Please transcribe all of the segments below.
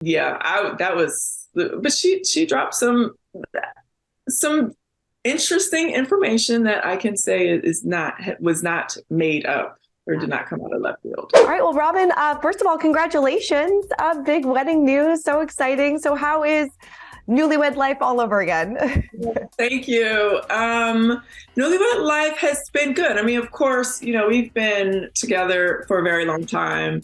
Yeah, but she dropped some interesting information that I can say was not made up or did not come out of left field. All right. Well, Robyn, first of all, congratulations. Big wedding news. So exciting. So how is newlywed life all over again? Thank you. Newlywed life has been good. I mean, of course, we've been together for a very long time.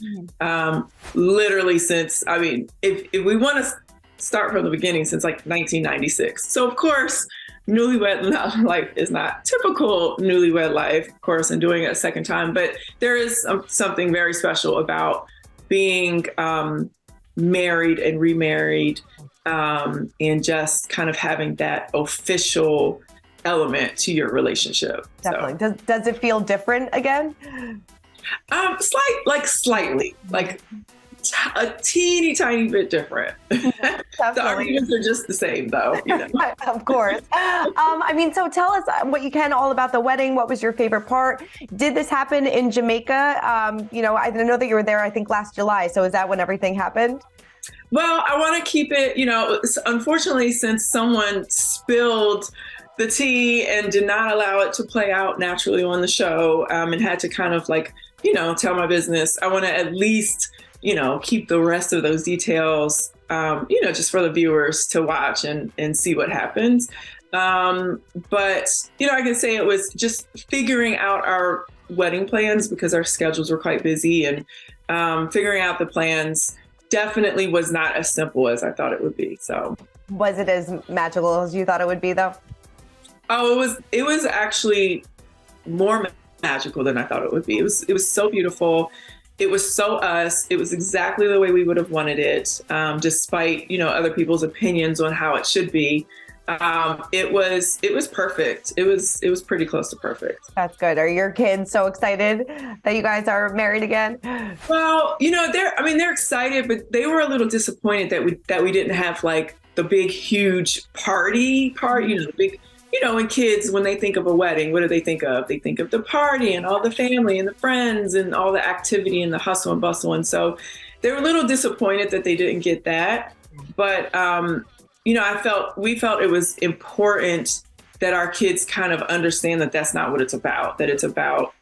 Literally since, I mean, if we want to start from the beginning, since like 1996. So of course, newlywed life is not typical newlywed life, of course, and doing it a second time, but there is something very special about being married and remarried, and just kind of having that official element to your relationship. Definitely. So. Does it feel different again? Slightly, like a teeny tiny bit different. The arguments are just the same, though. Of course. I mean, so tell us what you can all about the wedding. What was your favorite part? Did this happen in Jamaica? I know that you were there, I think, last July. So is that when everything happened? Well, I want to keep it, unfortunately, since someone spilled the tea and did not allow it to play out naturally on the show, and had to kind of tell my business, I want to at least keep the rest of those details, just for the viewers to watch and see what happens. But, I can say it was just figuring out our wedding plans because our schedules were quite busy, and figuring out the plans definitely was not as simple as I thought it would be. So was it as magical as you thought it would be, though? Oh, it was actually more magical than I thought it would be. It was so beautiful. It was so us. It was exactly the way we would have wanted it, despite other people's opinions on how it should be. It was perfect. It was pretty close to perfect. That's good. Are your kids so excited that you guys are married again? Well, they're excited, but they were a little disappointed that we didn't have like the big, huge party, the big. When kids, when they think of a wedding, what do they think of? They think of the party and all the family and the friends and all the activity and the hustle and bustle. And so they were a little disappointed that they didn't get that. But, we felt it was important that our kids kind of understand that that's not what it's about, that it's about,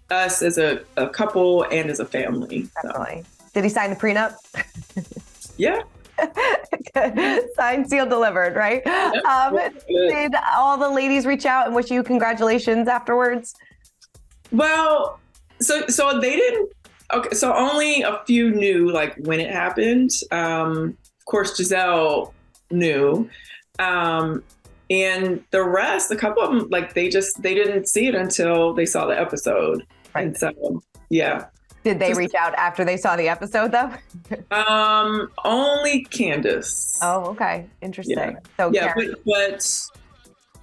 us as a couple and as a family. Definitely. So. Did he sign the prenup? Yeah. Signed, sealed, delivered, right? Did all the ladies reach out and wish you congratulations afterwards? Well, so they didn't. Okay, so only a few knew like when it happened. Of course, Gizelle knew, and the rest, a couple of them, like they didn't see it until they saw the episode. Right. And so, yeah. Did they reach out after they saw the episode, though? Only Candace. Oh, okay. Interesting. Yeah. So yeah, but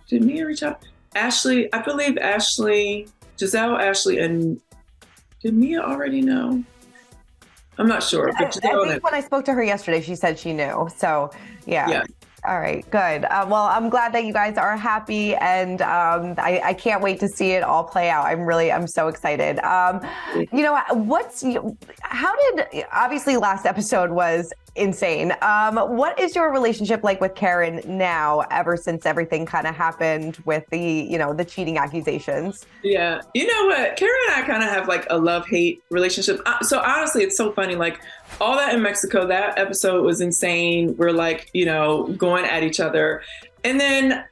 did Mia reach out? Ashley, I believe Ashley, Gizelle, Ashley, and did Mia already know? I'm not sure. But I think when I spoke to her yesterday, she said she knew. So, yeah. All right, good. Well, I'm glad that you guys are happy, and I can't wait to see it all play out. I'm so excited. Obviously last episode was insane. What is your relationship like with Karen now, ever since everything kind of happened with the cheating accusations? Yeah. You know what? Karen and I kind of have like a love-hate relationship. So honestly, it's so funny. Like all that in Mexico, that episode was insane. We're like, going at each other. And then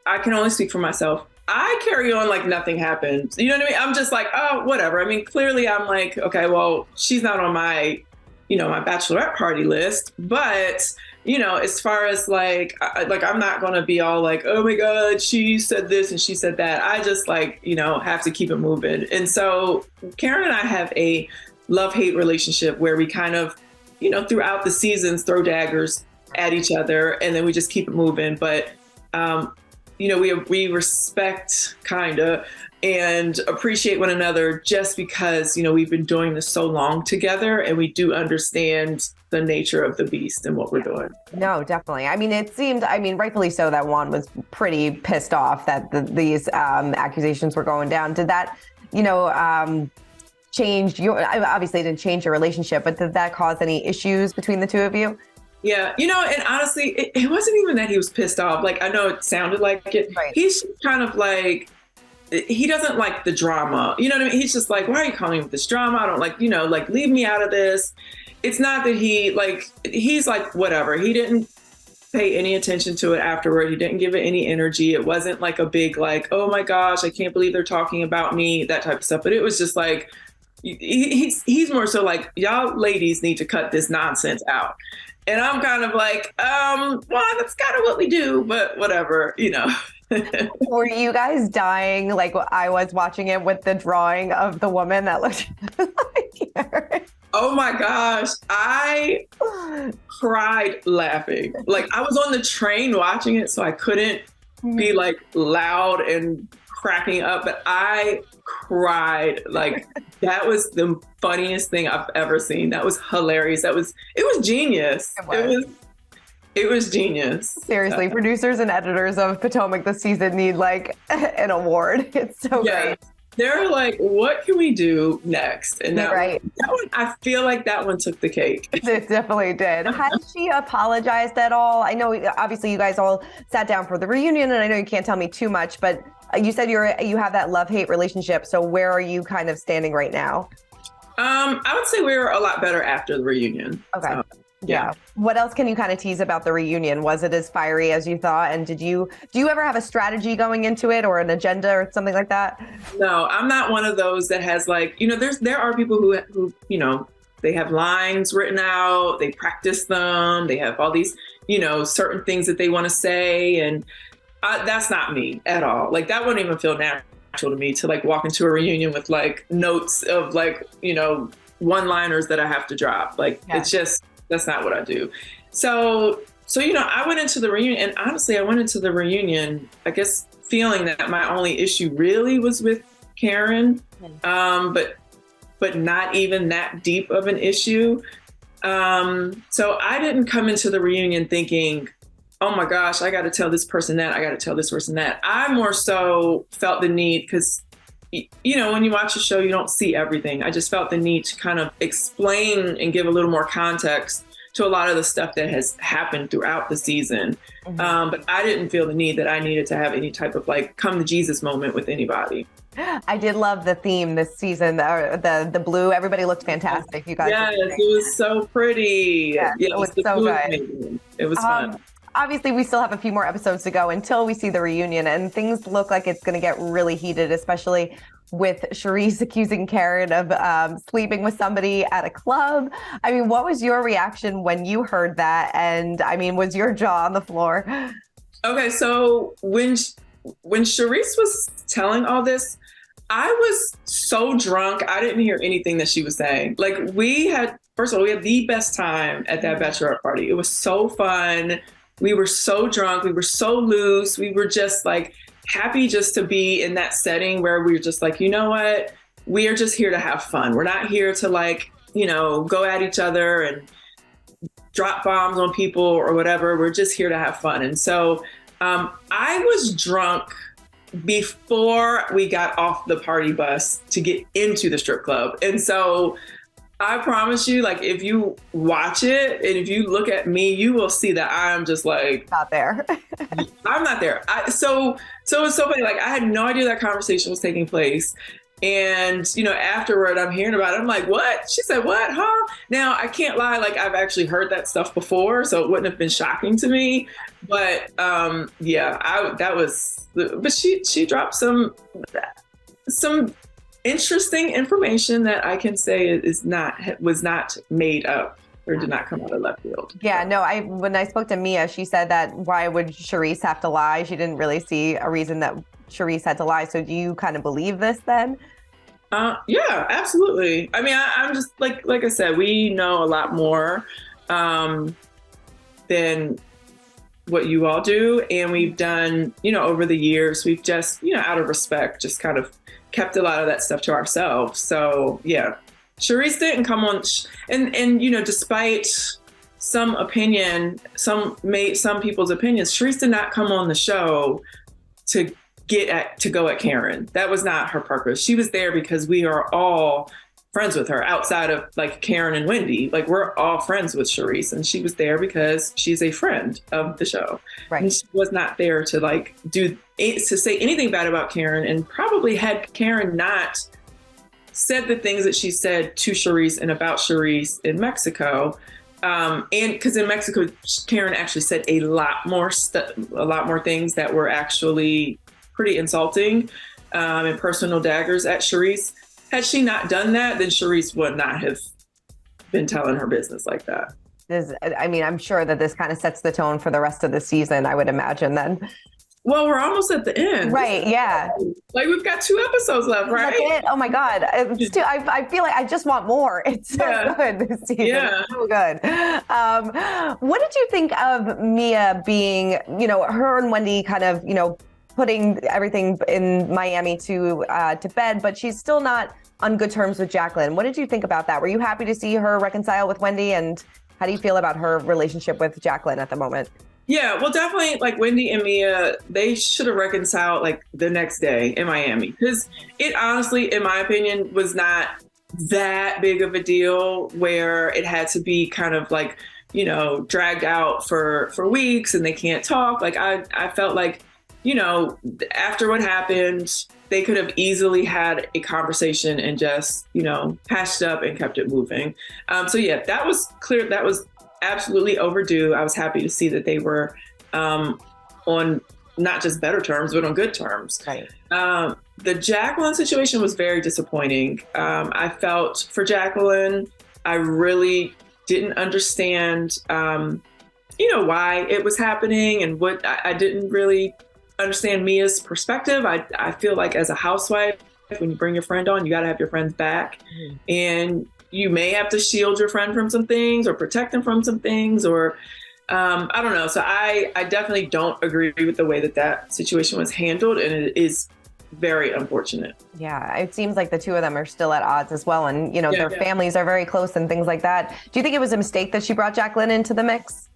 I can only speak for myself. I carry on like nothing happened. You know what I mean? I'm just like, oh, whatever. I mean, clearly I'm like, okay, well, she's not on my my bachelorette party list, but as far as like I'm not going to be all like, oh my God, she said this and she said that. I just like, have to keep it moving. And so Karen and I have a love-hate relationship where we kind of, throughout the seasons throw daggers at each other and then we just keep it moving. But, we respect kinda and appreciate one another just because, we've been doing this so long together and we do understand the nature of the beast and what we're doing. No, definitely. I mean, it seemed, rightfully so, that Juan was pretty pissed off that these accusations were going down. Did that, changed your, obviously it didn't change your relationship, but did that cause any issues between the two of you? Yeah, and honestly, it wasn't even that he was pissed off. Like, I know it sounded like it. Right. He's kind of like, he doesn't like the drama. You know what I mean? He's just like, why are you calling me with this drama? I don't like, like, leave me out of this. It's not that he's like, whatever. He didn't pay any attention to it afterward. He didn't give it any energy. It wasn't like a big, like, oh my gosh, I can't believe they're talking about me, that type of stuff. But it was just like, he's more so like, y'all ladies need to cut this nonsense out. And I'm kind of like, well, that's kind of what we do, but whatever, Were you guys dying like I was watching it with the drawing of the woman that looked like Karen? Oh my gosh, I cried laughing. Like, I was on the train watching it, so I couldn't be like loud and cracking up, but I cried. Like, that was the funniest thing I've ever seen. That was hilarious. It was genius. It was genius. Seriously, producers and editors of Potomac this season need like an award. It's so great. They're like, what can we do next? And that one, I feel like that one took the cake. It definitely did. Has she apologized at all? I know, obviously, you guys all sat down for the reunion, and I know you can't tell me too much, but you said you have that love-hate relationship. So where are you kind of standing right now? I would say we were a lot better after the reunion. Okay. Yeah. What else can you kind of tease about the reunion? Was it as fiery as you thought? And do you ever have a strategy going into it or an agenda or something like that? No, I'm not one of those that has like, there are people who they have lines written out, they practice them, they have all these, certain things that they want to say. And that's not me at all. Like, that wouldn't even feel natural to me to like walk into a reunion with like notes of like, one-liners that I have to drop. Like, it's just, that's not what I do. So, I went into the reunion, and honestly, I went into the reunion, I guess, feeling that my only issue really was with Karen, but not even that deep of an issue. So I didn't come into the reunion thinking, oh my gosh, I got to tell this person that, I got to tell this person that. I more so felt the need, because when you watch a show, you don't see everything. I just felt the need to kind of explain and give a little more context to a lot of the stuff that has happened throughout the season. Mm-hmm. But I didn't feel the need that I needed to have any type of like come to Jesus moment with anybody. I did love the theme this season, the blue. Everybody looked fantastic. You guys. Yes, it was so pretty. Yes, it was so good. It was fun. Obviously, we still have a few more episodes to go until we see the reunion, and things look like it's going to get really heated, especially with Charrisse accusing Karen of sleeping with somebody at a club. I mean, what was your reaction when you heard that? And I mean, was your jaw on the floor? Okay, so when Charrisse was telling all this, I was so drunk, I didn't hear anything that she was saying. Like, first of all, we had the best time at that bachelorette party. It was so fun. We were so drunk. We were so loose. We were just like happy just to be in that setting where we were just like, you know what? We are just here to have fun. We're not here to like, go at each other and drop bombs on people or whatever. We're just here to have fun. And so I was drunk before we got off the party bus to get into the strip club. And so I promise you, like, if you watch it and if you look at me, you will see that I'm just like not there. I'm not there. So it's so funny. Like, I had no idea that conversation was taking place. And, afterward, I'm hearing about it. I'm like, what? She said, what? Huh? Now, I can't lie. Like, I've actually heard that stuff before, so it wouldn't have been shocking to me. But but she dropped some interesting information that I can say was not made up or did not come out of left field. Yeah, no, when I spoke to Mia, she said that why would Charrisse have to lie? She didn't really see a reason that Charrisse had to lie. So do you kind of believe this then? Yeah, absolutely. I mean, I'm just like I said, we know a lot more than what you all do. And we've done, over the years, we've just, out of respect, just kind of kept a lot of that stuff to ourselves. So yeah, Charrisse didn't come on, and despite some people's opinions, Charrisse did not come on the show to go at Karen. That was not her purpose. She was there because we are all friends with her outside of like Karen and Wendy. Like we're all friends with Charisse, and she was there because she's a friend of the show. Right. And she was not there to like to say anything bad about Karen, and probably had Karen not said the things that she said to Charisse and about Charisse in Mexico. And because in Mexico, Karen actually said a lot more things that were actually pretty insulting and personal daggers at Charisse. Had she not done that, then Charisse would not have been telling her business like that. I mean, I'm sure that this kind of sets the tone for the rest of the season, I would imagine then. Well, we're almost at the end. Right, yeah. Like we've got 2 episodes left, right? That's it? Oh my God. I feel like I just want more. It's so good this season. Yeah. So good. What did you think of Mia being, her and Wendy kind of, putting everything in Miami to bed, but she's still not on good terms with Jacqueline. What did you think about that? Were you happy to see her reconcile with Wendy? And how do you feel about her relationship with Jacqueline at the moment? Yeah, well, definitely like Wendy and Mia, they should have reconciled like the next day in Miami, because it honestly, in my opinion, was not that big of a deal where it had to be kind of like, dragged out for weeks and they can't talk. Like I felt like, after what happened, they could have easily had a conversation and just, patched up and kept it moving. So yeah, that was clear. That was absolutely overdue. I was happy to see that they were on not just better terms, but on good terms. Right. The Jacqueline situation was very disappointing. I felt for Jacqueline, I really didn't understand, why it was happening, and what I didn't really understand Mia's perspective. I feel like as a housewife, when you bring your friend on, you got to have your friend's back. Mm-hmm. And you may have to shield your friend from some things or protect them from some things, or I don't know. So I definitely don't agree with the way that situation was handled, and it is very unfortunate. Yeah, it seems like the two of them are still at odds as well, and their families are very close and things like that. Do you think it was a mistake that she brought Jacqueline into the mix?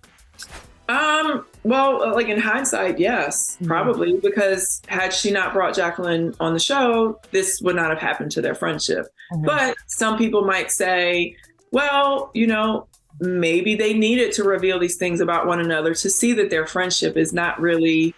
Well, like in hindsight, yes, probably, because had she not brought Jacqueline on the show, this would not have happened to their friendship. Mm-hmm. But some people might say, well, maybe they needed to reveal these things about one another to see that their friendship is not really,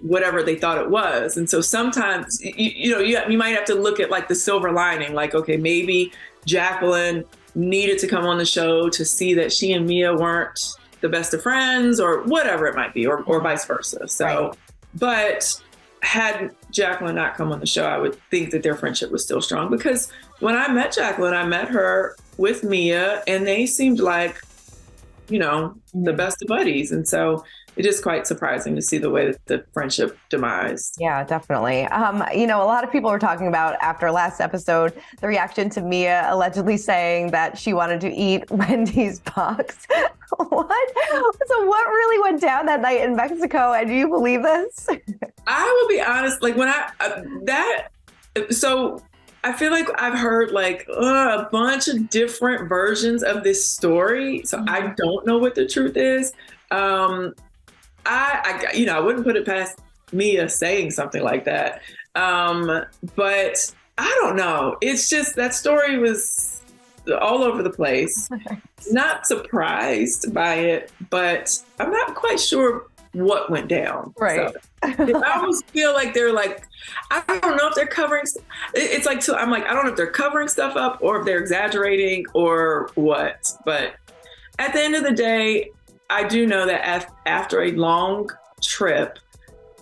whatever they thought it was. And so sometimes, you might have to look at like the silver lining, like, okay, maybe Jacqueline needed to come on the show to see that she and Mia weren't the best of friends, or whatever it might be, or vice versa. So, right. But had Jacqueline not come on the show, I would think that their friendship was still strong, because when I met Jacqueline, I met her with Mia, and they seemed like, the best of buddies. And so it is quite surprising to see the way that the friendship demised. Yeah, definitely. A lot of people were talking about, after last episode, the reaction to Mia allegedly saying that she wanted to eat Wendy's box. What? So what really went down that night in Mexico? And do you believe this? I will be honest, like when so I feel like I've heard like a bunch of different versions of this story. So I don't know what the truth is. I wouldn't put it past Mia saying something like that. But I don't know. It's just that story was all over the place. Not surprised by it, but I'm not quite sure what went down. Right. So, I almost feel like they're like, I don't know if they're covering. It's like, I'm like, I don't know if they're covering stuff up or if they're exaggerating or what. But at the end of the day, I do know that after a long trip,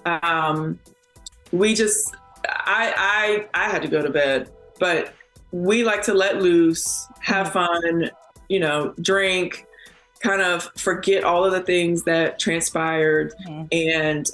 I had to go to bed, but we like to let loose, have fun, drink, kind of forget all of the things that transpired, and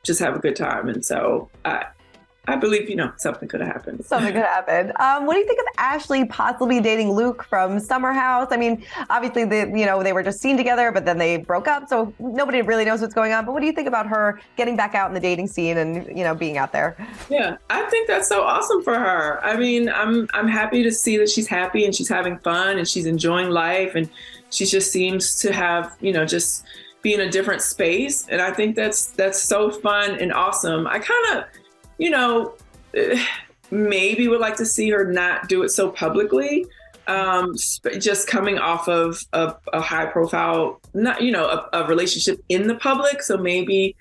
just have a good time. And so I believe, something could have happened. Something could happen. What do you think of Ashley possibly dating Luke from Summer House? I mean, obviously, they were just seen together, but then they broke up. So nobody really knows what's going on. But what do you think about her getting back out in the dating scene and, being out there? Yeah, I think that's so awesome for her. I mean, I'm happy to see that she's happy and she's having fun and she's enjoying life. And she just seems to have, just be in a different space. And I think that's so fun and awesome. I kind of, maybe would like to see her not do it so publicly. Just coming off of a high profile, not, a relationship in the public. So maybe,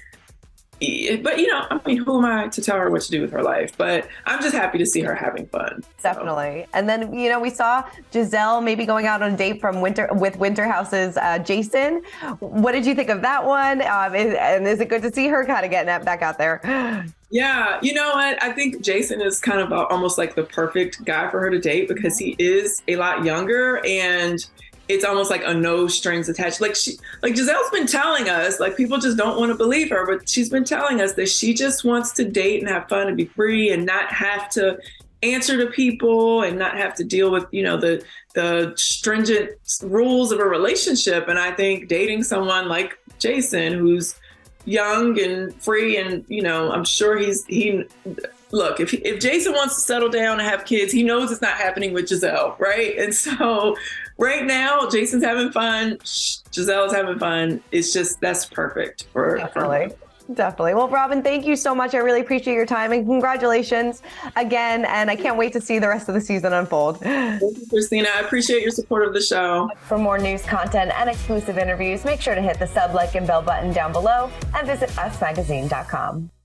but I mean, who am I to tell her what to do with her life? But I'm just happy to see her having fun. Definitely. So. And then, we saw Gizelle maybe going out on a date with Winterhouse's Jason. What did you think of that one? And is it good to see her kind of getting back out there? Yeah, you know what? I think Jason is kind of almost like the perfect guy for her to date because he is a lot younger and it's almost like a no strings attached. Like Gizelle's been telling us, like people just don't want to believe her, but she's been telling us that she just wants to date and have fun and be free and not have to answer to people and not have to deal with, the stringent rules of a relationship. And I think dating someone like Jason, who's young and free, and I'm sure look, if Jason wants to settle down and have kids, he knows it's not happening with Gizelle, right? And so right now Jason's having fun, Gizelle's having fun. It's just, that's perfect for Definitely. Well, Robyn, thank you so much. I really appreciate your time and congratulations again. And I can't wait to see the rest of the season unfold. Thank you, Christina. I appreciate your support of the show. For more news, content, and exclusive interviews, make sure to hit the sub, like, and bell button down below and visit usmagazine.com.